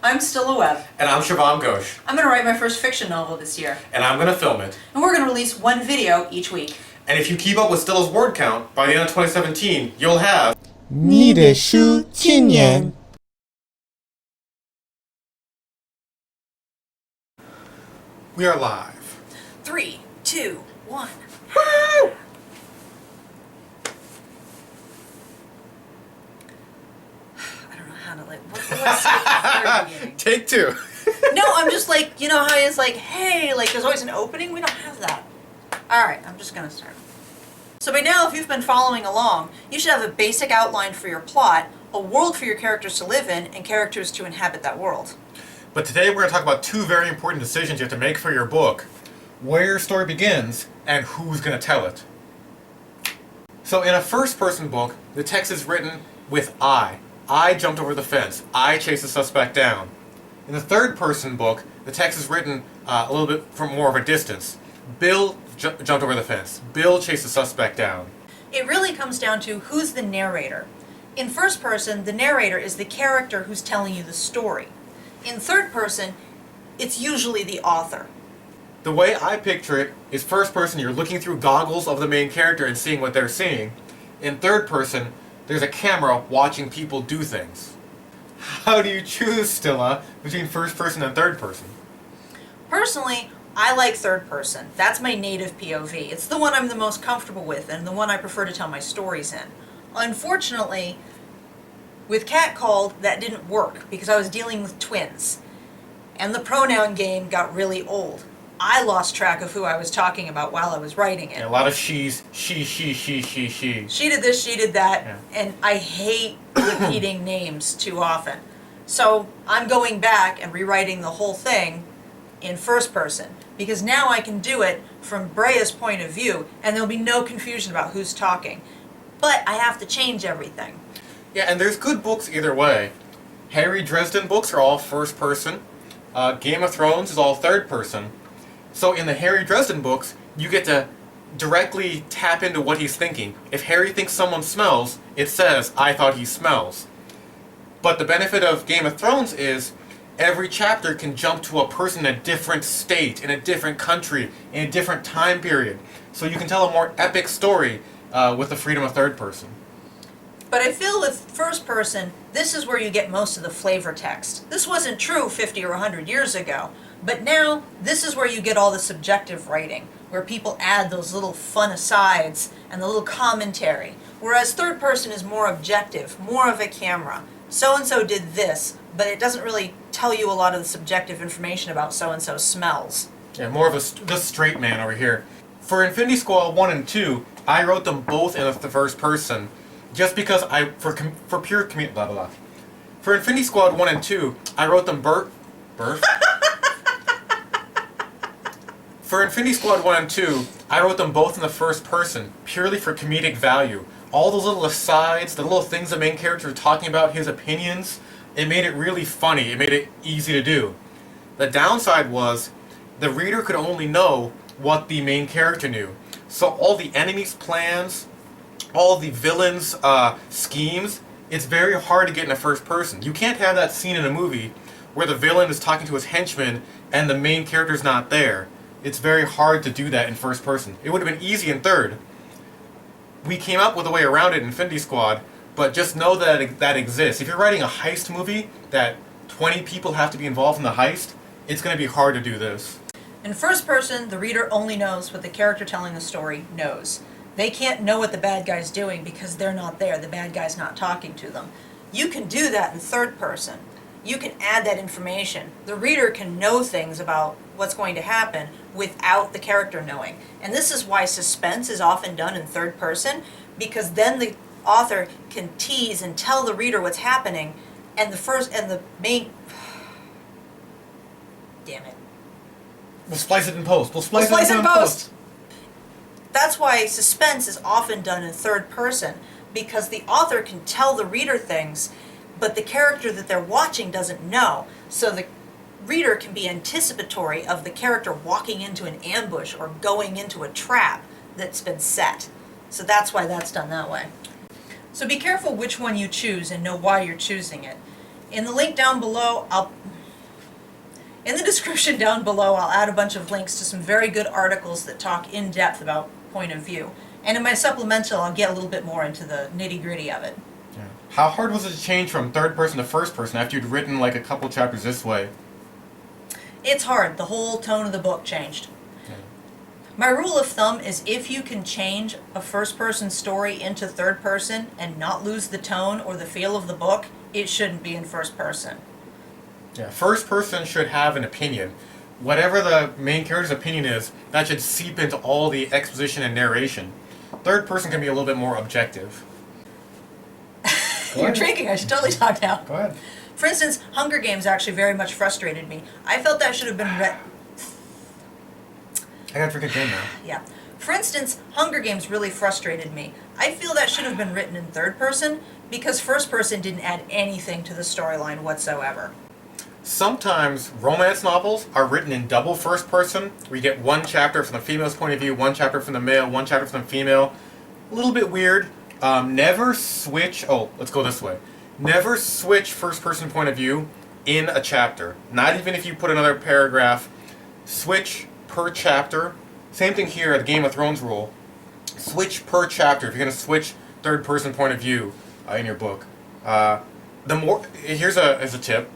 I'm Stila Webb. And I'm Siobhan Ghosh. I'm going to write my first fiction novel this year. And I'm going to film it. And we're going to release one video each week. And if you keep up with Stila's word count, by the end of 2017, you'll have... 你的书青年 We are live. 3, 2, 1. Woo! I don't know how to what's the beginning? Take two. No, I'm just like, you know how it's like, hey, there's always an opening? We don't have that. Alright, I'm just going to start. So by now, if you've been following along, you should have a basic outline for your plot, a world for your characters to live in, and characters to inhabit that world. But today we're going to talk about two very important decisions you have to make for your book. Where your story begins, and who's going to tell it. So in a first-person book, the text is written with I. I jumped over the fence. I chased the suspect down. In the third-person book, the text is written a little bit from more of a distance. Bill jumped over the fence. Bill chased the suspect down. It really comes down to who's the narrator. In first person, the narrator is the character who's telling you the story. In third person, it's usually the author. The way I picture it is first person, you're looking through goggles of the main character and seeing what they're seeing. In third person, there's a camera watching people do things. How do you choose, Stila, between first person and third person? Personally, I like third person. That's my native POV. It's the one I'm the most comfortable with and the one I prefer to tell my stories in. Unfortunately, with Catcalled, that didn't work because I was dealing with twins. And the pronoun game got really old. I lost track of who I was talking about while I was writing it. Yeah, a lot of she's, she. She did this, she did that, yeah. And I hate repeating names too often. So I'm going back and rewriting the whole thing in first person, because now I can do it from Brea's point of view, and there'll be no confusion about who's talking. But I have to change everything. Yeah, and there's good books either way. Harry Dresden books are all first person. Game of Thrones is all third person. So in the Harry Dresden books, you get to directly tap into what he's thinking. If Harry thinks someone smells, it says, I thought he smells. But the benefit of Game of Thrones is every chapter can jump to a person in a different state, in a different country, in a different time period. So you can tell a more epic story with the freedom of third person. But I feel with first person, this is where you get most of the flavor text. This wasn't true 50 or 100 years ago. But now, this is where you get all the subjective writing, where people add those little fun asides and the little commentary. Whereas third person is more objective, more of a camera. So-and-so did this, but it doesn't really tell you a lot of the subjective information about so-and-so smells. Yeah, more of the straight man over here. For Infinity Squad 1 and 2, I wrote them both in the first person, just because for pure blah blah blah. For Infinity Squad 1 and 2, I wrote them For Infinity Squad 1 and 2, I wrote them both in the first person, purely for comedic value. All those little asides, the little things the main character was talking about, his opinions, it made it really funny, it made it easy to do. The downside was, the reader could only know what the main character knew. So all the enemies' plans, all the villains' schemes, it's very hard to get in a first person. You can't have that scene in a movie where the villain is talking to his henchman and the main character's not there. It's very hard to do that in first person. It would have been easy in third. We came up with a way around it in Infinity Squad, but just know that that exists. If you're writing a heist movie that 20 people have to be involved in the heist, it's going to be hard to do this. In first person, the reader only knows what the character telling the story knows. They can't know what the bad guy's doing because they're not there. The bad guy's not talking to them. You can do that in third person. You can add that information. The reader can know things about what's going to happen without the character knowing. And this is why suspense is often done in third person, because then the author can tease and tell the reader what's happening, and the main damn it. We'll splice it in post. We'll splice it in post. That's why suspense is often done in third person, because the author can tell the reader things, but the character that they're watching doesn't know. So the reader can be anticipatory of the character walking into an ambush or going into a trap that's been set. So that's why that's done that way. So be careful which one you choose and know why you're choosing it. In the link down below, In the description down below, I'll add a bunch of links to some very good articles that talk in depth about point of view. And in my supplemental, I'll get a little bit more into the nitty-gritty of it. Yeah. How hard was it to change from third person to first person after you'd written like a couple chapters this way? It's hard. The whole tone of the book changed. Yeah. My rule of thumb is if you can change a first-person story into third person and not lose the tone or the feel of the book, it shouldn't be in first person. Yeah, first person should have an opinion. Whatever the main character's opinion is, that should seep into all the exposition and narration. Third person can be a little bit more objective. You're drinking, I should totally talk now. Go ahead. For instance, Hunger Games actually very much frustrated me. I felt that should have been I gotta drink again now. Yeah. For instance, Hunger Games really frustrated me. I feel that should have been written in third person because first person didn't add anything to the storyline whatsoever. Sometimes romance novels are written in double first person, where you get one chapter from the female's point of view, one chapter from the male, one chapter from the female. A little bit weird. Never switch. Oh, let's go this way. Never switch first person point of view in a chapter. Not even if you put another paragraph. Switch per chapter. Same thing here at the Game of Thrones rule. Switch per chapter if you're going to switch third person point of view in your book. Here's a tip.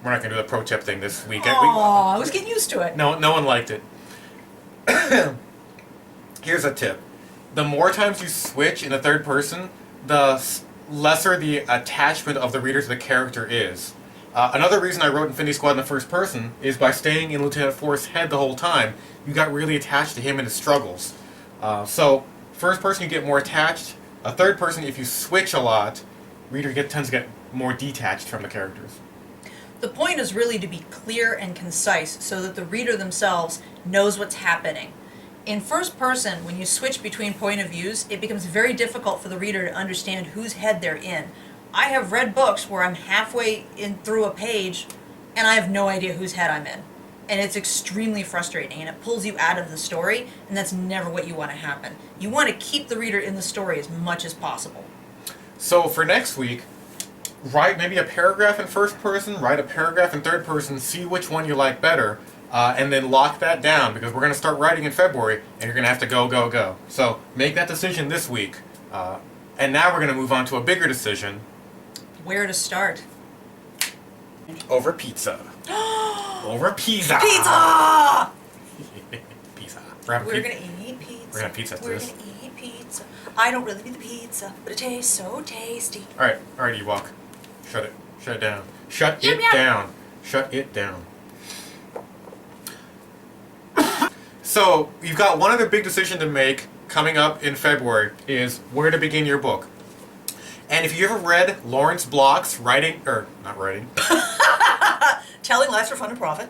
We're not going to do the pro tip thing this week. Oh, I was getting used to it. No one liked it. Here's a tip. The more times you switch in the third person, the lesser the attachment of the reader to the character is. Another reason I wrote Infinity Squad in the first person is by staying in Lieutenant Forrest's head the whole time, you got really attached to him and his struggles. So, first person you get more attached. A third person, if you switch a lot, reader tends to get more detached from the characters. The point is really to be clear and concise so that the reader themselves knows what's happening. In first person, when you switch between point of views, it becomes very difficult for the reader to understand whose head they're in. I have read books where I'm halfway through a page and I have no idea whose head I'm in. And it's extremely frustrating and it pulls you out of the story, and that's never what you want to happen. You want to keep the reader in the story as much as possible. So for next week, write maybe a paragraph in first person, write a paragraph in third person, see which one you like better, and then lock that down, because we're going to start writing in February, and you're going to have to go. So make that decision this week. And now we're going to move on to a bigger decision. Where to start? Over pizza. Over pizza! Pizza! Pizza. We're gonna eat pizza. We're gonna have pizza after We're this. gonna eat pizza. I don't really need the pizza, but it tastes so tasty. Alright, Ewok. Shut it down. Shut Yum, it yum. down. Shut it down. So, you've got one other big decision to make coming up in February, is where to begin your book. And if you ever read Lawrence Block's Telling Lies for Fun and Profit.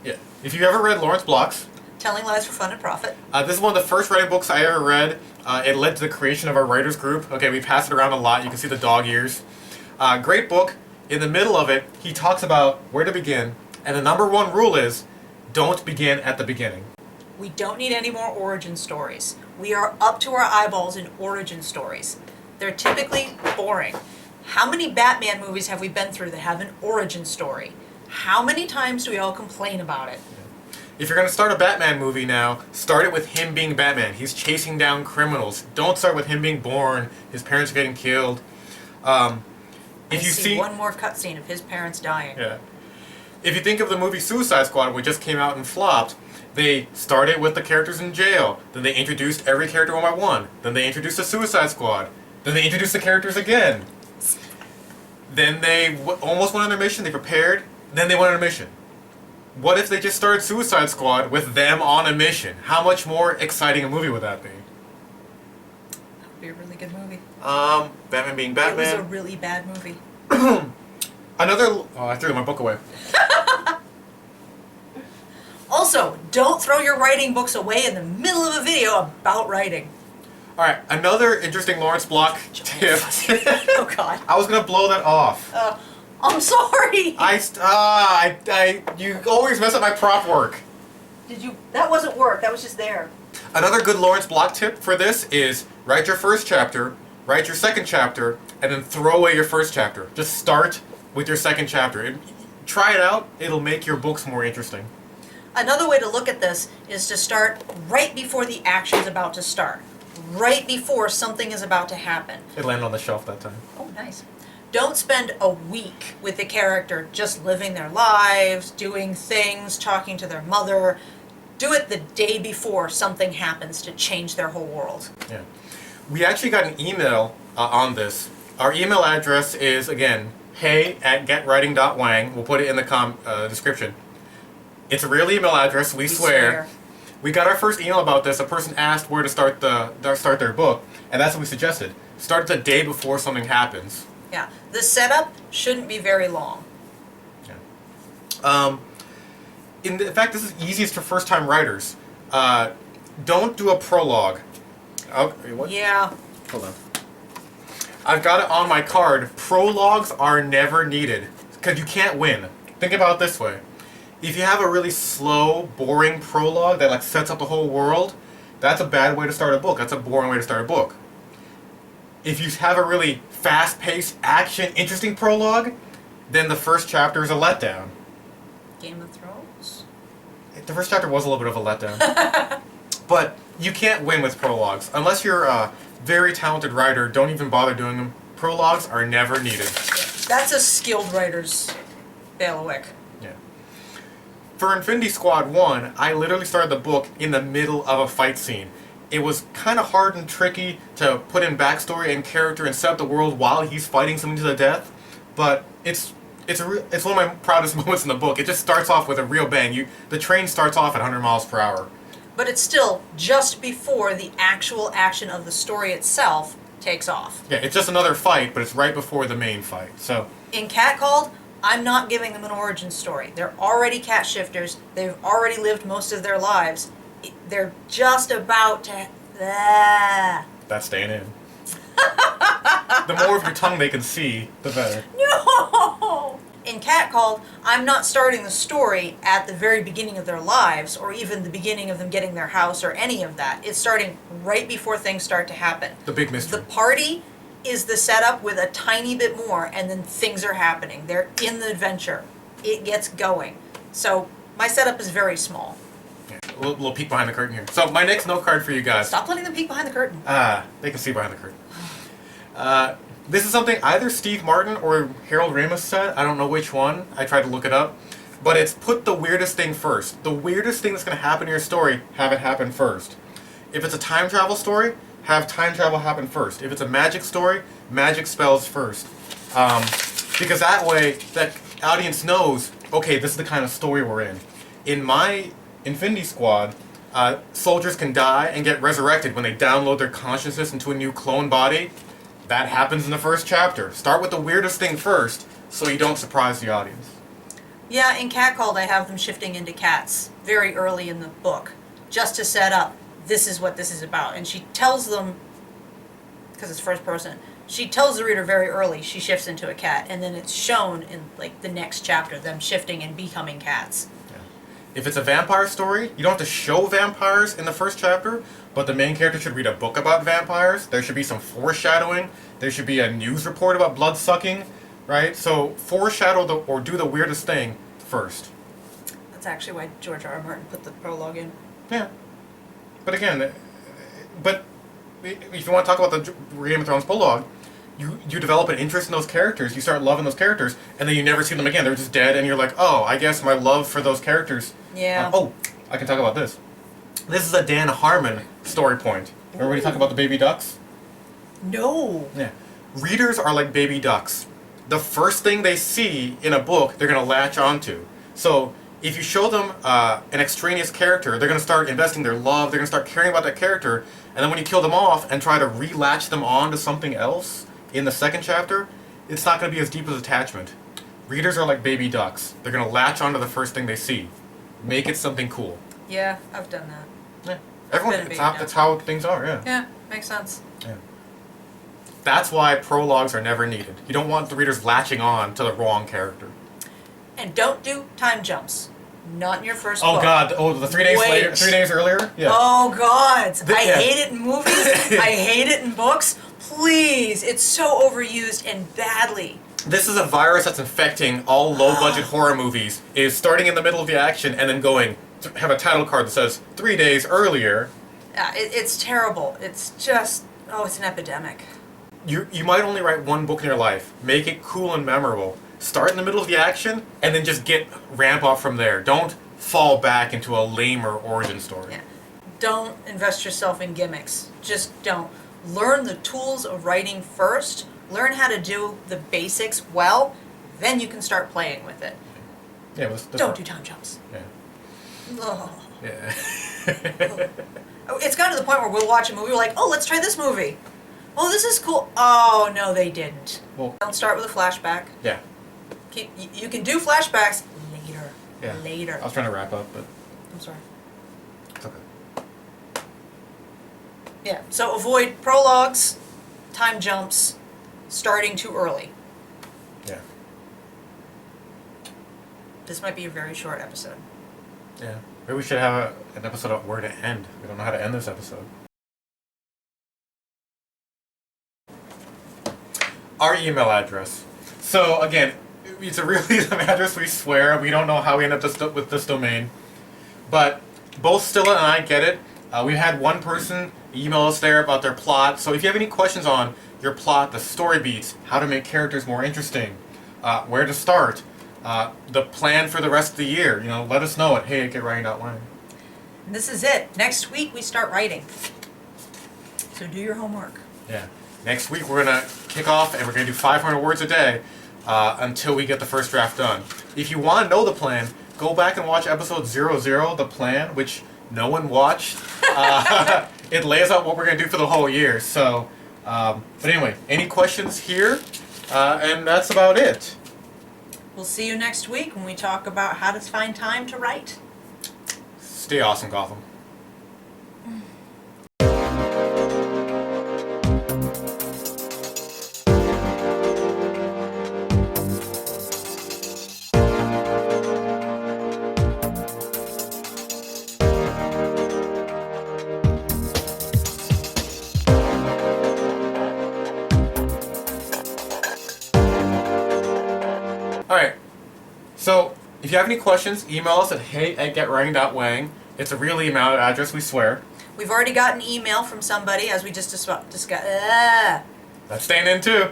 Yeah. If you ever read Lawrence Block's, Telling Lies for Fun and Profit. this is one of the first writing books I ever read. It led to the creation of our writers group. Okay, we pass it around a lot. You can see the dog ears. Great book. In the middle of it, he talks about where to begin. And the number one rule is, don't begin at the beginning. We don't need any more origin stories. We are up to our eyeballs in origin stories. They're typically boring. How many Batman movies have we been through that have an origin story? How many times do we all complain about it? If you're going to start a Batman movie now, start it with him being Batman. He's chasing down criminals. Don't start with him being born, his parents getting killed. I see one more cutscene of his parents dying. Yeah. If you think of the movie Suicide Squad, which just came out and flopped, they started with the characters in jail. Then they introduced every character one by one. Then they introduced the Suicide Squad. Then they introduced the characters again. Then they almost went on their mission, they prepared, then they went on a mission. What if they just started Suicide Squad with them on a mission? How much more exciting a movie would that be? That would be a really good movie. Batman being Batman. It was a really bad movie. I threw my book away. Also, don't throw your writing books away in the middle of a video about writing. Alright, another interesting Lawrence Block tip. Oh God. I was gonna blow that off. I'm sorry. You always mess up my prop work. Did you? That wasn't work. That was just there. Another good Lawrence Block tip for this is write your first chapter, write your second chapter, and then throw away your first chapter. Just start with your second chapter. try it out. It'll make your books more interesting. Another way to look at this is to start right before the action's about to start. Right before something is about to happen. It landed on the shelf that time. Oh, nice. Don't spend a week with the character just living their lives, doing things, talking to their mother. Do it the day before something happens to change their whole world. Yeah. We actually got an email on this. Our email address is, again, hey@getwriting.wang. We'll put it in the description. It's a real email address, we swear. We got our first email about this. A person asked where to start their book, and that's what we suggested. Start the day before something happens. Yeah. The setup shouldn't be very long. Yeah. In fact, this is easiest for first-time writers. Don't do a prologue. Okay, what? Yeah. Hold on. I've got it on my card. Prologues are never needed because you can't win. Think about it this way. If you have a really slow, boring prologue that like sets up the whole world, that's a bad way to start a book. That's a boring way to start a book. If you have a really fast-paced, action, interesting prologue, then the first chapter is a letdown. Game of Thrones? The first chapter was a little bit of a letdown. But you can't win with prologues. Unless you're a very talented writer, don't even bother doing them. Prologues are never needed. That's a skilled writer's bailiwick. Yeah. For Infinity Squad 1, I literally started the book in the middle of a fight scene. It was kind of hard and tricky to put in backstory and character and set up the world while he's fighting something to the death, but it's one of my proudest moments in the book. It just starts off with a real bang. The train starts off at 100 miles per hour. But it's still just before the actual action of the story itself takes off. Yeah, it's just another fight, but it's right before the main fight. So In Catcalled, I'm not giving them an origin story. They're already cat shifters. They've already lived most of their lives. They're just about to... that's staying in. The more of your tongue they can see, the better. No! In Catcalled, I'm not starting the story at the very beginning of their lives, or even the beginning of them getting their house, or any of that. It's starting right before things start to happen. The big mystery. The party is the setup with a tiny bit more, and then things are happening. They're in the adventure. It gets going. So, my setup is very small. Yeah, a little peek behind the curtain here. So, my next note card for you guys. Stop letting them peek behind the curtain. They can see behind the curtain. This is something either Steve Martin or Harold Ramis said. I don't know which one. I tried to look it up. But it's put the weirdest thing first. The weirdest thing that's going to happen in your story, have it happen first. If it's a time travel story, have time travel happen first. If it's a magic story, magic spells first. Because that way, that audience knows, okay, this is the kind of story we're in. In my Infinity Squad, soldiers can die and get resurrected when they download their consciousness into a new clone body. That happens in the first chapter. Start with the weirdest thing first, so you don't surprise the audience. Yeah, in Catcalled, I have them shifting into cats very early in the book, just to set up, this is what this is about. And she tells them, because it's first person, she tells the reader very early she shifts into a cat, and then it's shown in like the next chapter, them shifting and becoming cats. Yeah. If it's a vampire story, you don't have to show vampires in the first chapter, but the main character should read a book about vampires. There should be some foreshadowing. There should be a news report about blood sucking, right? So foreshadow or do the weirdest thing first. That's actually why George R. R. Martin put the prologue in. Yeah. But again, if you want to talk about the Game of Thrones prologue, you develop an interest in those characters, you start loving those characters, and then you never see them again. They're just dead, and you're like, oh, I guess my love for those characters... Yeah. I can talk about this. This is a Dan Harmon story point. Remember when you talk about the baby ducks? No. Yeah. Readers are like baby ducks. The first thing they see in a book, they're going to latch onto. So if you show them an extraneous character, they're going to start investing their love, they're going to start caring about that character, and then when you kill them off and try to re-latch them on to something else in the second chapter, it's not going to be as deep as attachment. Readers are like baby ducks. They're going to latch onto the first thing they see. Make it something cool. Yeah, I've done that. Yeah. Everyone, that's how things are, yeah. Yeah, makes sense. Yeah. That's why prologues are never needed. You don't want the readers latching on to the wrong character. And don't do time jumps. Not in your first Oh book. God! Oh, the 3 days later, 3 days earlier. Yeah. Oh God! I yeah. hate it in movies. I hate it in books. Please, it's so overused and badly. This is a virus that's infecting all low-budget horror movies. Is starting in the middle of the action and then going to have a title card that says 3 days earlier. It's terrible. It's just, it's an epidemic. You might only write one book in your life. Make it cool and memorable. Start in the middle of the action and then just ramp up from there. Don't fall back into a lamer origin story. Yeah. Don't invest yourself in gimmicks. Just don't. Learn the tools of writing first. Learn how to do the basics well. Then you can start playing with it. Yeah, Don't do time jumps. Yeah. Oh. Yeah. It's gotten to the point where we'll watch a movie, we're like, oh, let's try this movie. Oh, this is cool. Oh, no, they didn't. Well, Don't start with a flashback. yeah. You can do flashbacks later. Yeah. Later. I was trying to wrap up, but I'm sorry. it's okay. Yeah, so avoid prologues, time jumps, starting too early. Yeah. This might be a very short episode. Yeah. Maybe we should have an episode of where to end. We don't know how to end this episode. Our email address. So again, it's a really address, we swear. We don't know how we end up with this domain. But both Stila and I get it. We had one person email us there about their plot. So if you have any questions on your plot, the story beats, how to make characters more interesting, where to start, the plan for the rest of the year, let us know at hey@getwriting.lang. And this is it. Next week we start writing. So do your homework. Yeah. Next week we're going to kick off and we're going to do 500 words a day until we get the first draft done. If you want to know the plan, go back and watch episode 00, The Plan, which no one watched. It lays out what we're going to do for the whole year. So, but anyway, any questions here? And that's about it. We'll see you next week when we talk about how to find time to write. Stay awesome, Gotham. Alright, so if you have any questions, email us at hey@getwriting.lang. It's a really email address, we swear. We've already got an email from somebody, as we just discussed. That's staying in too.